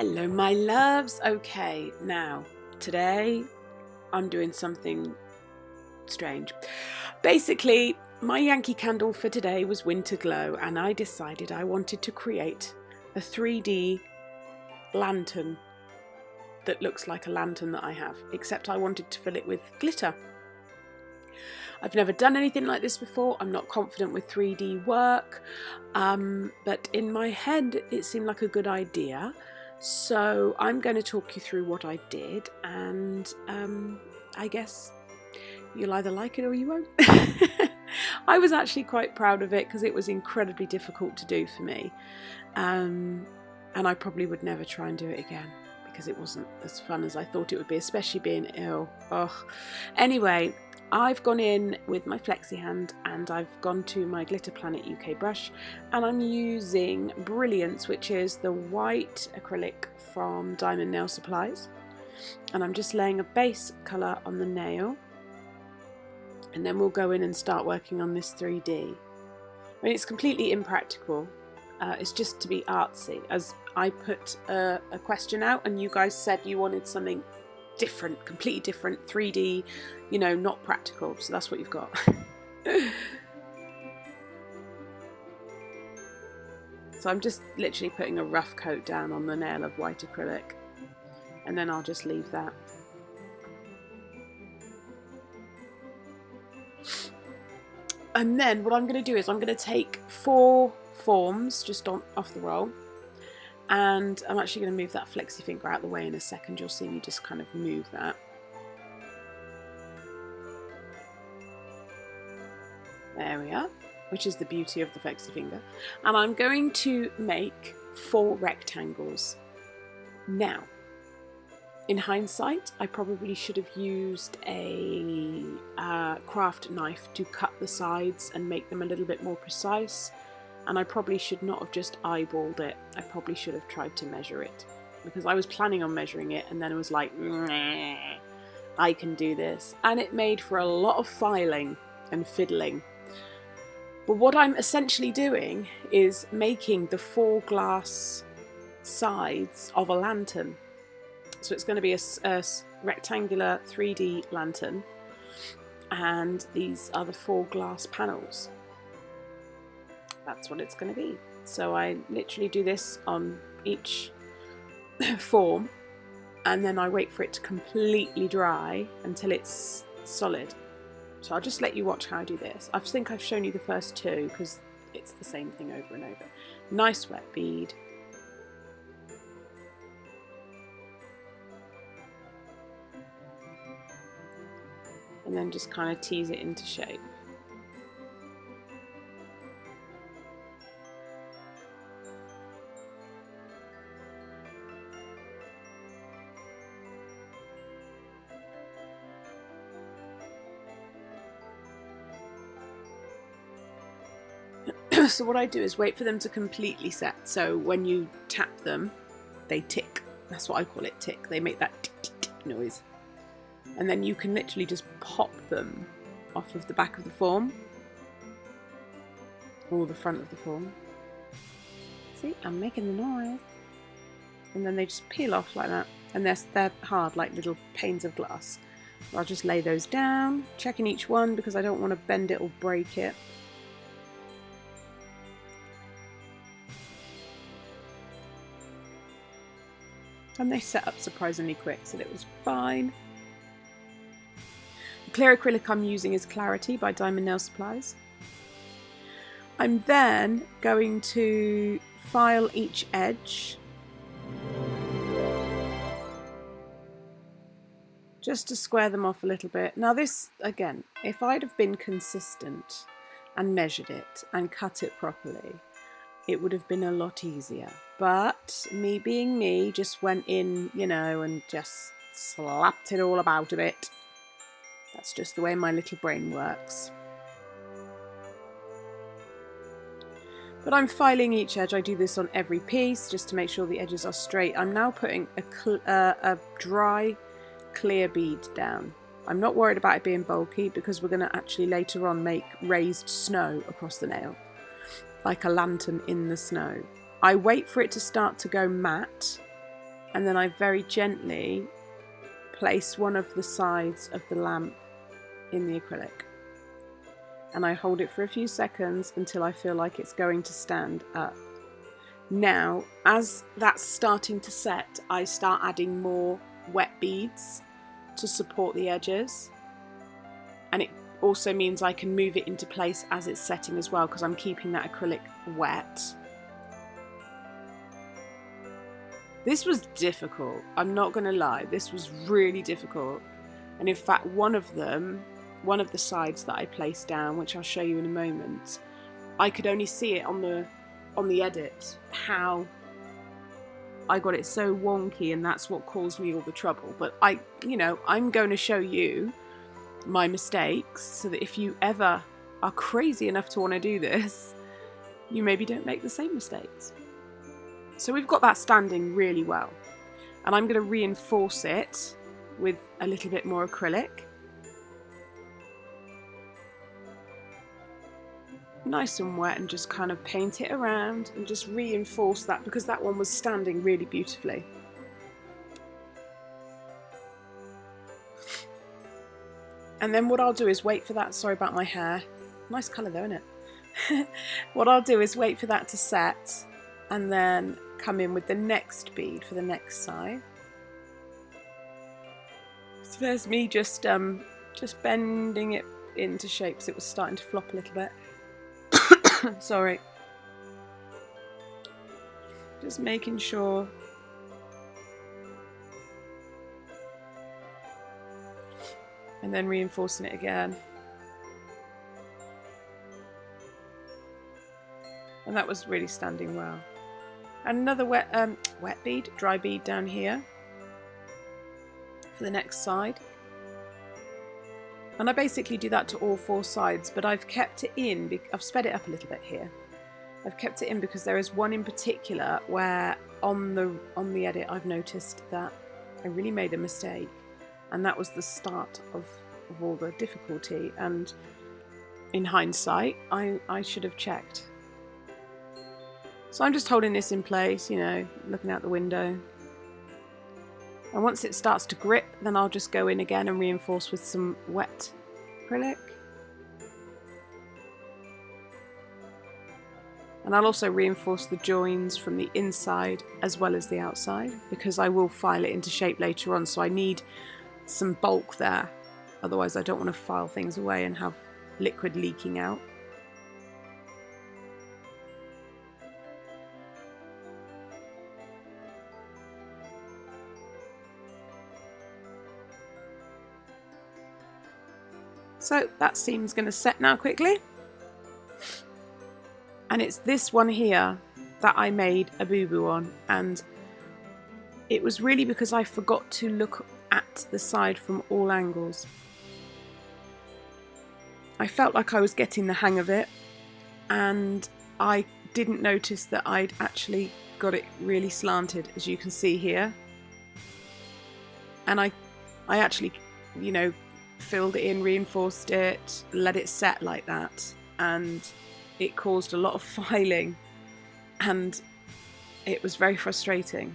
Hello my loves. Okay, now today I'm doing something strange. Basically, my Yankee candle for today was Winter Glow, and I decided I wanted to create a 3D lantern that looks like a lantern that I have, except I wanted to fill it with glitter. I've never done anything like this before. I'm not confident with 3D work, but in my head it seemed like a good idea. So I'm going to talk you through what I did, and I guess you'll either like it or you won't. I was actually quite proud of it because it was incredibly difficult to do for me, and I probably would never try and do it again because it wasn't as fun as I thought it would be, especially being ill. Oh, anyway, I've gone in with my flexi hand and I've gone to my Glitter Planet UK brush, and I'm using Brilliance, which is the white acrylic from Diamond Nail Supplies, and I'm just laying a base colour on the nail, and then we'll go in and start working on this 3D. I mean, it's completely impractical. It's just to be artsy, as I put a question out and you guys said you wanted something different, completely different, 3D, you know, not practical, so that's what you've got. So I'm just literally putting a rough coat down on the nail of white acrylic, and then I'll just leave that. And then what I'm going to do is I'm going to take 4 forms just off the roll, and I'm actually going to move that flexi finger out of the way in a second. You'll see me just kind of move that. There we are, which is the beauty of the flexi finger. And I'm going to make 4 rectangles. Now, in hindsight, I probably should have used a craft knife to cut the sides and make them a little bit more precise. And I probably should not have just eyeballed it. I probably should have tried to measure it, because I was planning on measuring it and then it was like, nah, I can do this. And it made for a lot of filing and fiddling. But what I'm essentially doing is making the 4 glass sides of a lantern. So it's going to be a rectangular 3D lantern, and these are the 4 glass panels. That's what it's going to be. So I literally do this on each form, and then I wait for it to completely dry until it's solid. So I'll just let you watch how I do this. I think I've shown you the first 2 because it's the same thing over and over. Nice wet bead. And then just kind of tease it into shape. So what I do is wait for them to completely set. So when you tap them, they tick. That's what I call it, tick. They make that tick, tick, tick noise. And then you can literally just pop them off of the back of the form, or the front of the form. See, I'm making the noise. And then they just peel off like that. And they're hard, like little panes of glass. So I'll just lay those down, checking each one because I don't want to bend it or break it. And they set up surprisingly quick, so it was fine. The clear acrylic I'm using is Clarity by Diamond Nail Supplies. I'm then going to file each edge just to square them off a little bit. Now this, again, if I'd have been consistent and measured it and cut it properly, it would have been a lot easier. But me being me, just went in, you know, and just slapped it all about a bit. That's just the way my little brain works. But I'm filing each edge. I do this on every piece just to make sure the edges are straight. I'm now putting a dry, clear bead down. I'm not worried about it being bulky because we're going to actually later on make raised snow across the nail, like a lantern in the snow. I wait for it to start to go matte, and then I very gently place one of the sides of the lamp in the acrylic. And I hold it for a few seconds until I feel like it's going to stand up. Now, as that's starting to set, I start adding more wet beads to support the edges. And it also means I can move it into place as it's setting as well, because I'm keeping that acrylic wet. This was difficult, I'm not going to lie, this was really difficult. And in fact, one of the sides that I placed down, which I'll show you in a moment, I could only see it on the edit, how I got it so wonky, and that's what caused me all the trouble. But I'm going to show you my mistakes so that if you ever are crazy enough to want to do this, you maybe don't make the same mistakes. So we've got that standing really well, and I'm going to reinforce it with a little bit more acrylic. Nice and wet, and just kind of paint it around and just reinforce that, because that one was standing really beautifully. And then what I'll do is wait for that, sorry about my hair, nice colour though, isn't it? What I'll do is wait for that to set and then come in with the next bead for the next side. So there's me just bending it into shape, so it was starting to flop a little bit. Sorry. Just making sure and then reinforcing it again. And that was really standing well. And another dry bead down here for the next side. And I basically do that to all four sides, but I've kept it in, I've sped it up a little bit here. I've kept it in because there is one in particular where on the edit I've noticed that I really made a mistake, and that was the start of all the difficulty, and in hindsight I should have checked. So I'm just holding this in place, looking out the window. And once it starts to grip, then I'll just go in again and reinforce with some wet acrylic. And I'll also reinforce the joins from the inside as well as the outside, because I will file it into shape later on, so I need some bulk there. Otherwise I don't want to file things away and have liquid leaking out. So that seam's going to set now quickly. And it's this one here that I made a boo-boo on, and it was really because I forgot to look at the side from all angles. I felt like I was getting the hang of it, and I didn't notice that I'd actually got it really slanted, as you can see here. And I actually, filled it in, reinforced it, let it set like that, and it caused a lot of filing, and it was very frustrating.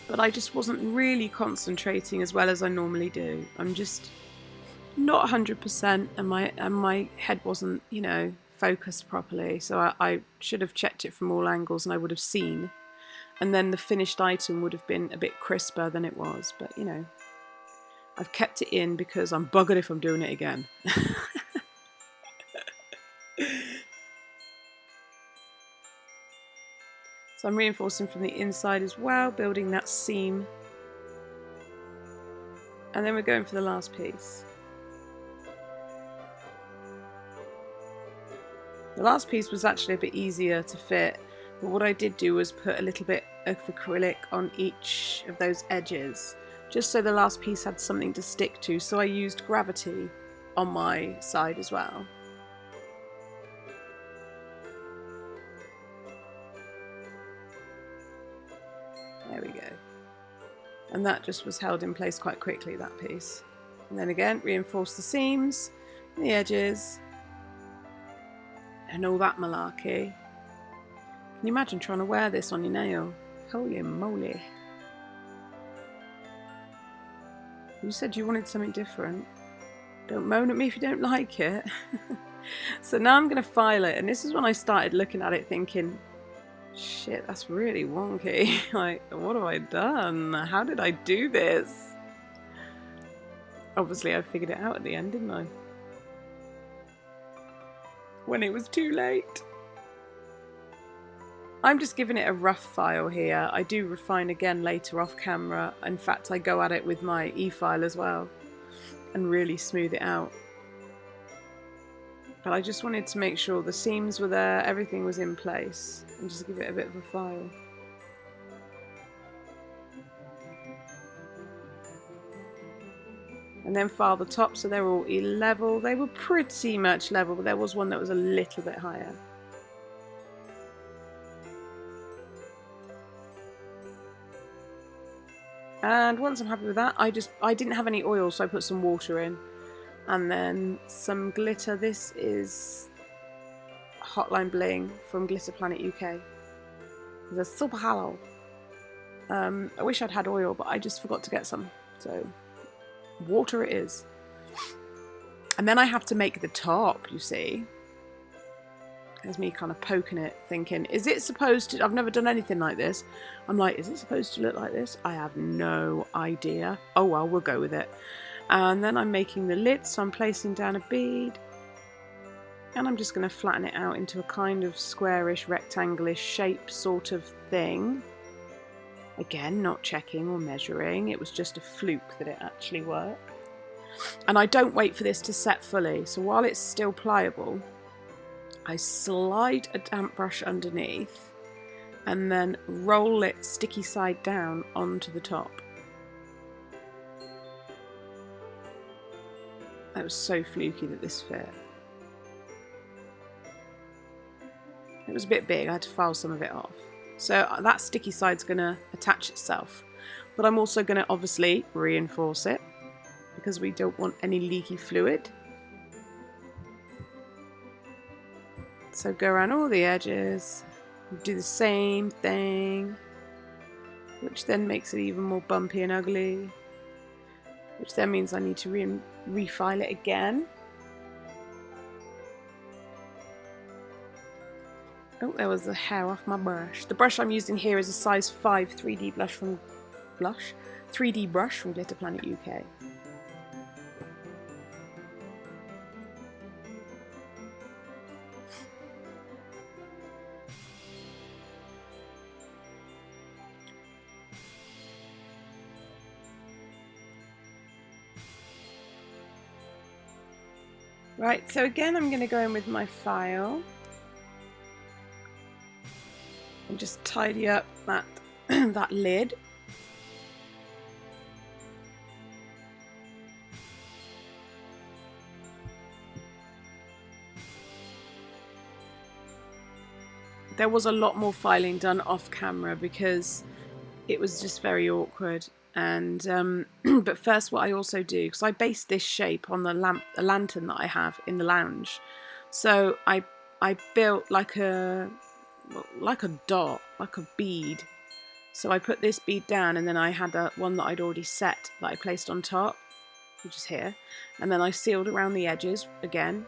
But I just wasn't really concentrating as well as I normally do. I'm just not 100%, and my head wasn't, focused properly. So I should have checked it from all angles, and I would have seen, and then the finished item would have been a bit crisper than it was. But I've kept it in because I'm buggered if I'm doing it again. So I'm reinforcing from the inside as well, building that seam. And then we're going for the last piece. The last piece was actually a bit easier to fit, but what I did do was put a little bit of acrylic on each of those edges, just so the last piece had something to stick to. So I used gravity on my side as well. There we go. And that just was held in place quite quickly, that piece. And then again, reinforce the seams, the edges, and all that malarkey. Can you imagine trying to wear this on your nail? Holy moly. You said you wanted something different. Don't moan at me if you don't like it. So now I'm going to file it, and this is when I started looking at it thinking, shit, that's really wonky. Like, what have I done? How did I do this? Obviously I figured it out at the end, didn't I? When it was too late. I'm just giving it a rough file here. I do refine again later off camera. In fact, I go at it with my e-file as well and really smooth it out. But I just wanted to make sure the seams were there, everything was in place, and just give it a bit of a file. And then file the top so they're all level. They were pretty much level, but there was one that was a little bit higher. And once I'm happy with that, I didn't have any oil, so I put some water in. And then some glitter. This is Hotline Bling from Glitter Planet UK. It's a super halo. I wish I'd had oil, but I just forgot to get some. So water it is. And then I have to make the top, you see. There's me kind of poking it, thinking, is it supposed to... I've never done anything like this. I'm like, is it supposed to look like this? I have no idea. Oh well, we'll go with it. And then I'm making the lid, so I'm placing down a bead. And I'm just going to flatten it out into a kind of squarish, rectangular shape sort of thing. Again, not checking or measuring. It was just a fluke that it actually worked. And I don't wait for this to set fully. So while it's still pliable, I slide a damp brush underneath and then roll it sticky side down onto the top. That was so fluky that this fit. It was a bit big, I had to file some of it off. So that sticky side's going to attach itself. But I'm also going to obviously reinforce it because we don't want any leaky fluid. So go around all the edges, do the same thing, which then makes it even more bumpy and ugly. Which then means I need to refile it again. Oh, there was the hair off my brush. The brush I'm using here is a size 5 3D brush from 3D brush from Glitter Planet UK. Right, so again I'm going to go in with my file and just tidy up that that lid. There was a lot more filing done off camera because it was just very awkward. And but first what I also do, because I based this shape on the lantern that I have in the lounge, so I built like a dot, like a bead. So I put this bead down, and then I had one that I'd already set that I placed on top, which is here, and then I sealed around the edges again,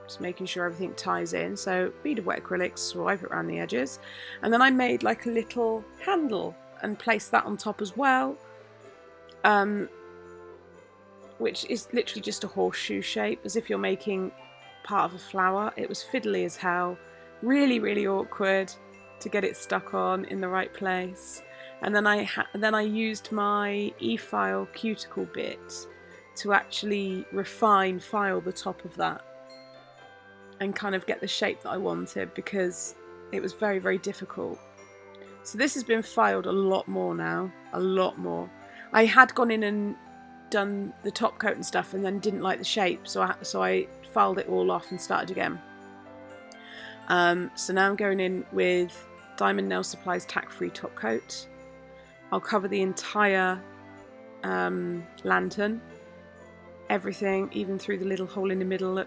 just making sure everything ties in. So bead of wet acrylic, swipe it around the edges, and then I made like a little handle and placed that on top as well. Which is literally just a horseshoe shape, as if you're making part of a flower. It was fiddly as hell, really, really awkward to get it stuck on in the right place. And then I used my e-file cuticle bit to actually file the top of that and kind of get the shape that I wanted, because it was very, very difficult. So this has been filed a lot more now, a lot more. I had gone in and done the top coat and stuff and then didn't like the shape, so I filed it all off and started again. So now I'm going in with Diamond Nail Supply's tack-free top coat. I'll cover the entire lantern, everything, even through the little hole in the middle.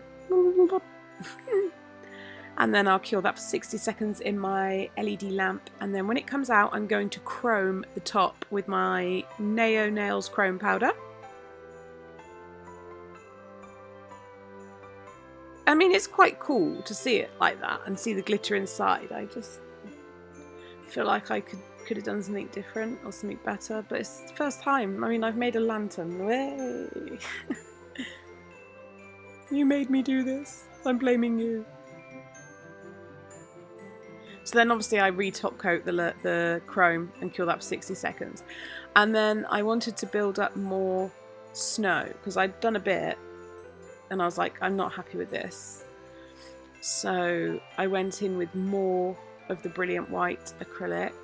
And then I'll cure that for 60 seconds in my LED lamp. And then when it comes out, I'm going to chrome the top with my Neo Nails chrome powder. I mean, it's quite cool to see it like that and see the glitter inside. I just feel like I could have done something different or something better, but it's the first time. I mean, I've made a lantern. Way. You made me do this. I'm blaming you. So then obviously I re-top coat the chrome and cure that for 60 seconds. And then I wanted to build up more snow because I'd done a bit and I was like, I'm not happy with this. So I went in with more of the Brilliant White acrylic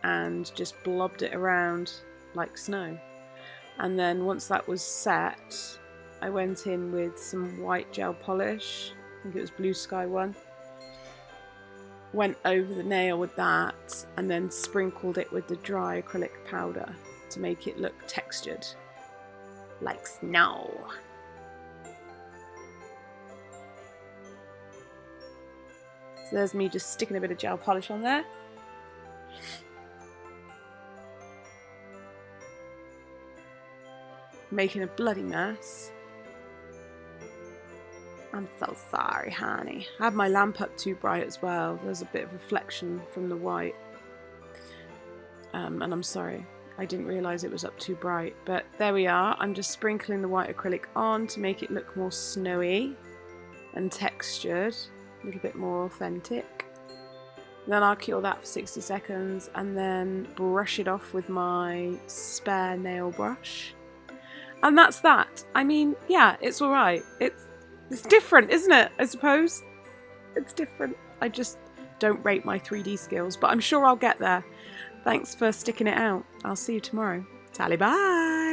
and just blobbed it around like snow. And then once that was set, I went in with some white gel polish. I think it was Blue Sky one. Went over the nail with that and then sprinkled it with the dry acrylic powder to make it look textured like snow. So there's me just sticking a bit of gel polish on there. Making a bloody mess. I'm so sorry, honey. I had my lamp up too bright as well. There's a bit of reflection from the white. And I'm sorry. I didn't realise it was up too bright. But there we are. I'm just sprinkling the white acrylic on to make it look more snowy and textured. A little bit more authentic. Then I'll cure that for 60 seconds and then brush it off with my spare nail brush. And that's that. I mean, yeah, it's alright. It's different, isn't it? I suppose. It's different. I just don't rate my 3D skills, but I'm sure I'll get there. Thanks for sticking it out. I'll see you tomorrow. Tally bye!